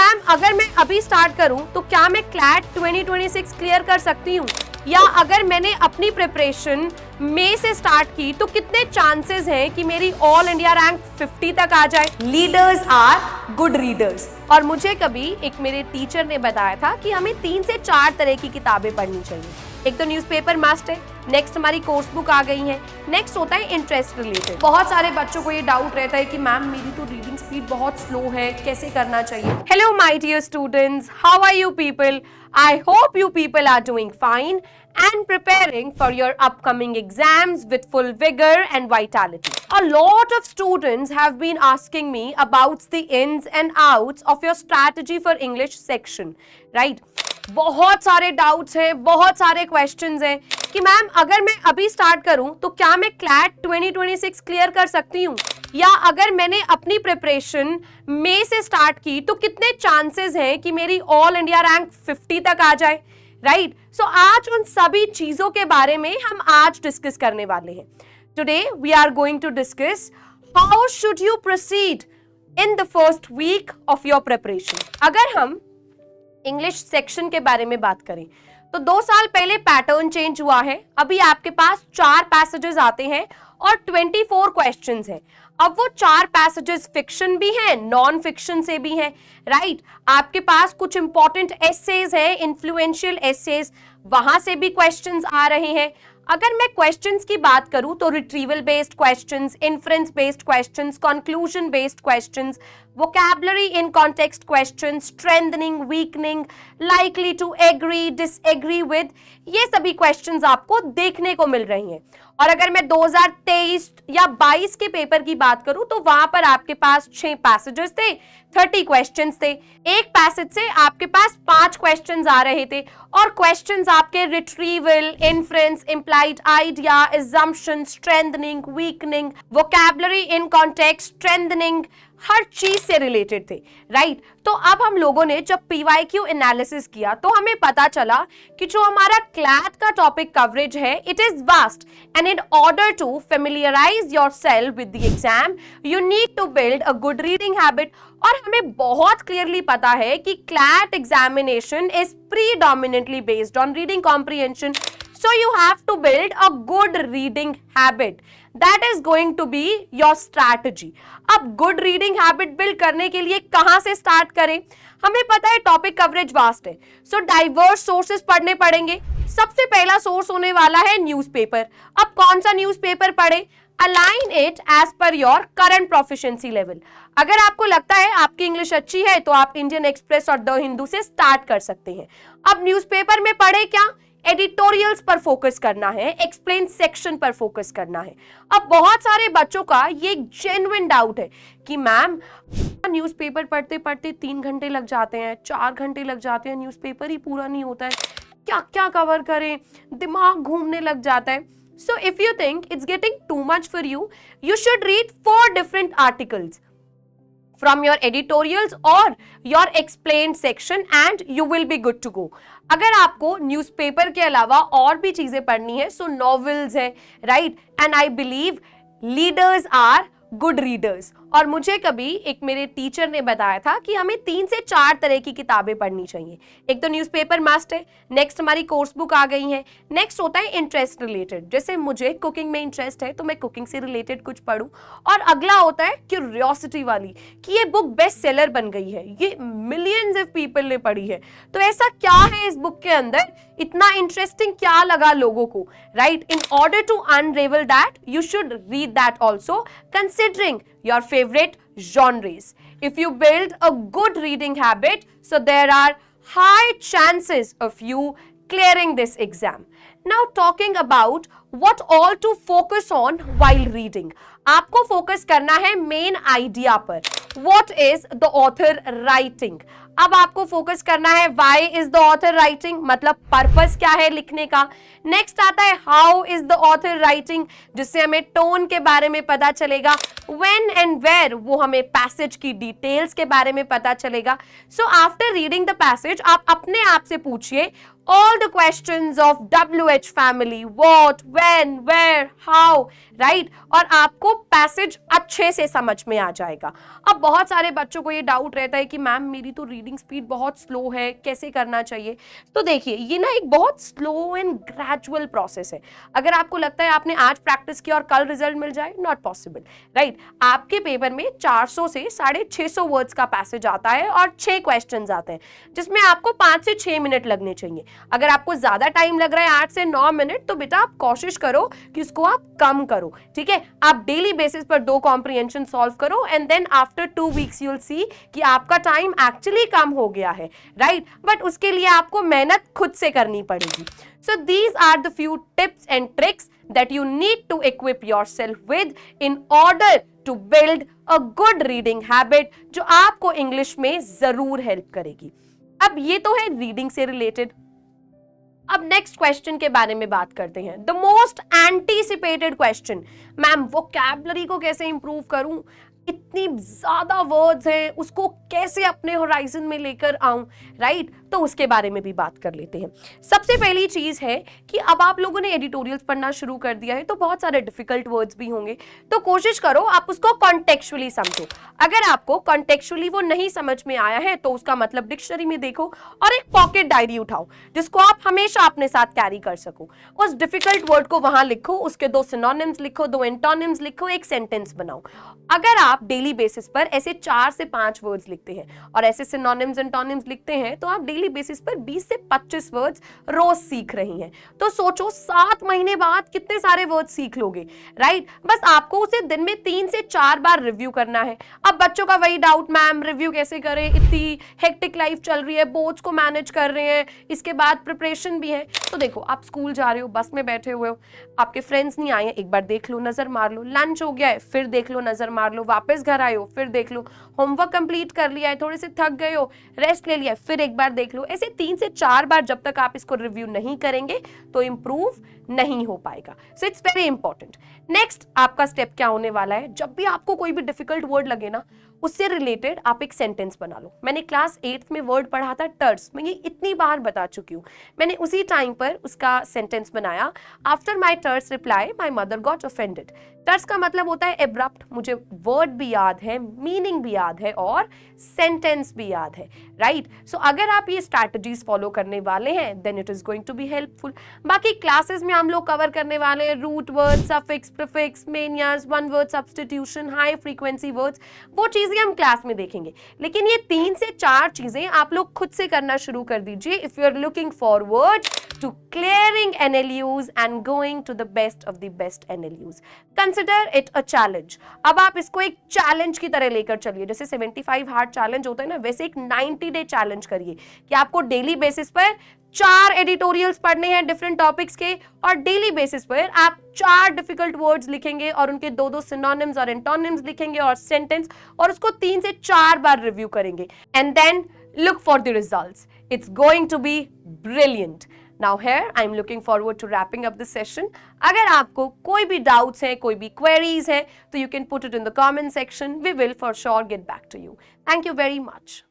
Ma'am अगर मैं अभी स्टार्ट करूं तो क्या मैं क्लैट 2026 क्लियर कर सकती हूं, या अगर मैंने अपनी प्रिपरेशन मई से स्टार्ट की तो कितने चांसेस हैं कि मेरी ऑल इंडिया रैंक 50 तक आ जाए। Leaders are good readers. और मुझे कभी एक मेरे टीचर ने बताया था कि हमें 3 से 4 तरह की किताबें पढ़नी चाहिए। एक तो न्यूज़पेपर मस्ट है, नेक्स्ट हमारी कोर्स बुक आ गई है, नेक्स्ट होता है इंटरेस्ट रिलेटेड। बहुत सारे बच्चों को ये डाउट रहता है कि मैम मेरी तो रीडिंग स्पीड बहुत स्लो है, कैसे करना चाहिए। Hello my dear students, how are you people? I hope you people are doing fine and preparing for your upcoming exams with full vigor and vitality. A lot of students have been asking me about the ins and outs of your strategy for English section, right? बहुत सारे doubts हैं, बहुत सारे questions हैं कि ma'am अगर मैं अभी स्टार्ट करूं तो क्या मैं क्लैट 2026 क्लियर कर सकती हूं, या अगर मैंने अपनी प्रिपरेशन मई से स्टार्ट की तो कितने चांसेस हैं कि मेरी ऑल इंडिया रैंक 50 तक आ जाए, राइट? सो आज उन सभी चीजों के बारे में हम आज डिस्कस करने वाले हैं। Today we are going to discuss how should you proceed in the first week of your preparation. अगर हम इंग्लिश सेक्शन के बारे में बात करें तो 2 साल पहले पैटर्न चेंज हुआ है। अभी आपके पास 4 पैसेजेस आते हैं और 24 क्वेश्चंस हैं। अब वो 4 पैसेजेस फिक्शन भी हैं, नॉन फिक्शन से भी हैं, राइट? आपके पास कुछ इंपॉर्टेंट एसेज हैं, इन्फ्लुएंशियल एसेज, वहां से भी क्वेश्चंस आ रहे हैं। अगर मैं क्वेश्चंस की बात करूं तो retrieval based questions, inference based questions, conclusion based questions, vocabulary in context questions, strengthening, weakening, likely to agree, disagree with, ये सभी questions आपको देखने को मिल रही हैं। और अगर मैं 2023 या 22 के पेपर की बात करूं तो वहां पर आपके पास 6 पैसेजेस थे, 30 क्वेश्चंस थे। एक पैसेज से आपके पास 5 क्वेश्चंस आ रहे थे और क्वेश्चंस आपके retrieval, inference, implied idea, assumption, strengthening, weakening, vocabulary in context, strengthening, हर चीज से रिलेटेड थे, राइट? तो अब हम लोगों ने जब PYQ एनालिसिस किया तो हमें पता चला कि जो हमारा क्लैट का टॉपिक कवरेज है it is vast, and in order to familiarise yourself with the exam you need to build a good reading habit. और हमें बहुत क्लियरली पता है कि CLAT examination is predominantly based on reading comprehension, so you have to build a good reading habit that is going to be your strategy. अब good reading habit build करने के लिए कहां से स्टार्ट करें? हमें पता है टॉपिक कवरेज वास्ट है, सो डाइवर्स सोर्सेस पढ़ने पड़ेंगे। सबसे पहला सोर्स होने वाला है न्यूज़पेपर। अब कौन सा न्यूज़पेपर पढ़े? Align it as per your current proficiency level. अगर आपको लगता है आपकी इंग्लिश अच्छी है तो आप इंडियन एक्सप्रेस और द हिंदू से स्टार्ट कर सकते हैं। अब न्यूज़पेपर में पढ़े क्या? एडिटोरियल्स पर फोकस करना है, एक्सप्लेन सेक्शन पर फोकस करना है। अब बहुत सारे बच्चों का ये जेन्युइन डाउट है कि मैम न्यूज़पेपर पढ़ते पढ़ते 3 घंटे लग जाते हैं, 4 घंटे लग जाते हैं, न्यूज़पेपर ही पूरा नहीं होता है, क्या क्या कवर करें, दिमाग घूमने लग जाता है। So if you think it's getting too much for you, you should read 4 different articles from your editorials or your explained section and you will be good to go. अगर आपको न्यूज़पेपर के अलावा और भी चीजें पढ़नी है सो नॉवेल्स है, right? And I believe leaders are good readers. और मुझे कभी एक मेरे टीचर ने बताया था कि हमें 3 से 4 तरह की किताबें पढ़नी चाहिए। एक तो न्यूज़पेपर मस्ट है, नेक्स्ट हमारी कोर्स बुक आ गई है, नेक्स्ट होता है इंटरेस्ट रिलेटेड। जैसे मुझे कुकिंग में इंटरेस्ट है तो मैं कुकिंग से रिलेटेड कुछ पढूं, और अगला होता है क्यूरियोसिटी वाली कि ये बुक बेस्ट सेलर बन गई है, ये मिलियंस ऑफ पीपल ने पढ़ी है, तो ऐसा क्या है इस बुक के अंदर, इतना इंटरेस्टिंग क्या लगा लोगों को, right? In order to unravel that you should read that also considering your favorite genres. If you build a good reading habit, so there are high chances of you clearing this exam. Now talking about what all to focus on while reading. आपको focus करना है main idea पर। What is the author writing? अब आपको focus करना है why is the author writing, मतलब purpose क्या है लिखने का। नेक्स्ट आता है how is the author writing, जिससे हमें टोन के बारे में पता चलेगा। when and where, वो हमें पैसेज की डिटेल्स के बारे में पता चलेगा। So after reading the passage आप अपने आप से पूछिए all the questions of WH family, what, when, where, how, right? और आपको आपको पैसेज अच्छे से समझ में आ जाएगा। अब बहुत सारे बच्चों को ये डाउट रहता है कि मैम मेरी तो रीडिंग स्पीड बहुत स्लो है, कैसे करना चाहिए। तो देखिए ये ना एक बहुत स्लो एंड ग्रेजुअल प्रोसेस है। अगर आपको लगता है आपने आज प्रैक्टिस किया और कल रिजल्ट मिल जाए, नॉट पॉसिबल, राइट। आपके पेपर में 400 से 650 वर्ड्स का पैसेज आता है और 6 क्वेश्चंस आते हैं, जिसमें आपको 5 से 6 मिनट लगने चाहिए। अगर आपको ज्यादा टाइम लग रहा है 8 से 9 मिनट, तो बेटा आप कोशिश करो कि इसको आप कम करो, ठीक है। आप डेली बेसिस पर 2 कॉम्प्रिहेंशन सॉल्व करो and then after 2 weeks you will see कि आपका टाइम एक्चुअली कम हो गया है, राइट। बट उसके लिए आपको मेहनत खुद से करनी पड़ेगी। So these are the few tips and tricks that you need to equip yourself with in order to build a good reading habit, जो आपको इंग्लिश में जरूर हेल्प करेगी। अब ये तो है रीडिंग से रिलेटेड। अब नेक्स्ट क्वेश्चन के बारे में बात करते हैं, the most anticipated question, ma'am vocabulary को कैसे इंप्रूव करूं, इतनी ज्यादा वर्ड्स हैं, उसको कैसे अपने होराइजन में लेकर आऊं, राइट। तो उसके बारे में भी बात कर लेते हैं। सबसे पहली चीज है कि अब आप लोगों ने एडिटोरियल्स पढ़ना शुरू कर दिया है, तो बहुत सारे डिफिकल्ट वर्ड्स भी होंगे, तो कोशिश करो आप उसको कॉन्टेक्चुअली समझो। अगर आपको कॉन्टेक्चुअली वो नहीं समझ में आया है, तो उसका मतलब डिक्शनरी में देखो और एक पॉकेट डायरी उठाओ जिसको आप हमेशा अपने साथ कैरी कर सको। उस डिफिकल्ट वर्ड को वहां लिखो, उसके 2 सिनोनिम्स लिखो, 2 एंटोनिम्स लिखो, एक सेंटेंस बनाओ। अगर आप डेली बेसिस पर ऐसे 4 से 5 वर्ड्स लिखते हैं और ऐसे सिनोनिम्स एंटोनिम्स लिखते हैं, तो आप डेली बेसिस पर 20 से 25 वर्ड्स रोज सीख रही हैं। तो सोचो 7 महीने बाद कितने सारे वर्ड्स सीख लोगे, राइट। बस आपको उसे दिन में 3 से 4 बार रिव्यू करना है। अब बच्चों का वही डाउट, मैम रिव्यू कैसे करें, इतनी हेक्टिक लाइफ चल रही है, बोर्ड्स को मैनेज कर रहे हैं, इसके बाद प्रिपरेशन भी है। तो देखो आप स्कूल जा रहे हो, बस में बैठे हुए हो, आपके फ्रेंड्स नहीं आए हैं, एक बार देख लो, नजर मार लो, लंच हो गया है, फिर देख लो, नजर मार लो, वापस घर आए हो, फिर देख लो, होमवर्क कंप्लीट कर लिया है, थोड़े से थक गए हो, रेस्ट ले लिया, फिर एक बार देख लो। ऐसे 3 से 4 बार जब तक आप इसको रिव्यू नहीं करेंगे तो इंप्रूव नहीं हो पाएगा। So it's very important. Next आपका स्टेप क्या होने वाला है, जब भी आपको कोई भी डिफिकल्ट वर्ड लगे ना, उससे रिलेटेड आप एक सेंटेंस बना लो। मैंने क्लास 8th में वर्ड पढ़ा था टर्स, मैं ये इतनी बार बता चुकी हूँ, मैंने उसी टाइम पर उसका सेंटेंस बनाया, after my terse reply my mother got offended. Terse का मतलब होता है एब्रप्ट, मुझे वर्ड भी याद है, मीनिंग भी याद है और सेंटेंस भी याद है, राइट। सो अगर आप ये स्ट्रैटेजीज फॉलो करने वाले हैं then it is going to be helpful. बाकी क्लासेस में हम लोग कवर करने वाले हैं root word, suffix, prefix, manners, one word substitution, high frequency words, वो चीजें हम क्लास में देखेंगे। लेकिन ये 3 से 4 चीजें आप लोग खुद से करना शुरू कर दीजिए if you are looking forward to clearing NLUs and going to the best of the best NLUs. Consider it a challenge. अब आप इसको एक चैलेंज की तरह लेकर चलिए, जैसे 75 हार्ड चैलेंज होता है ना, वैसे एक 90 डे चैलेंज करिए कि आपको डेली बेसिस पर 4 एडिटोरियल्स पढ़ने हैं डिफरेंट टॉपिक्स के, और डेली बेसिस पर आप 4 डिफिकल्ट वर्ड्स लिखेंगे और उनके 2-2 सिनोनिम्स और एंटोनिम्स लिखेंगे और सेंटेंस, और उसको 3 से 4 बार रिव्यू करेंगे and then look for the results. It's going to be brilliant. Now here I'm looking forward to wrapping up this session. अगर आपको कोई भी doubts हैं, कोई भी queries हैं, तो you can put it in the comment section. We will for sure get back to you. Thank you very much.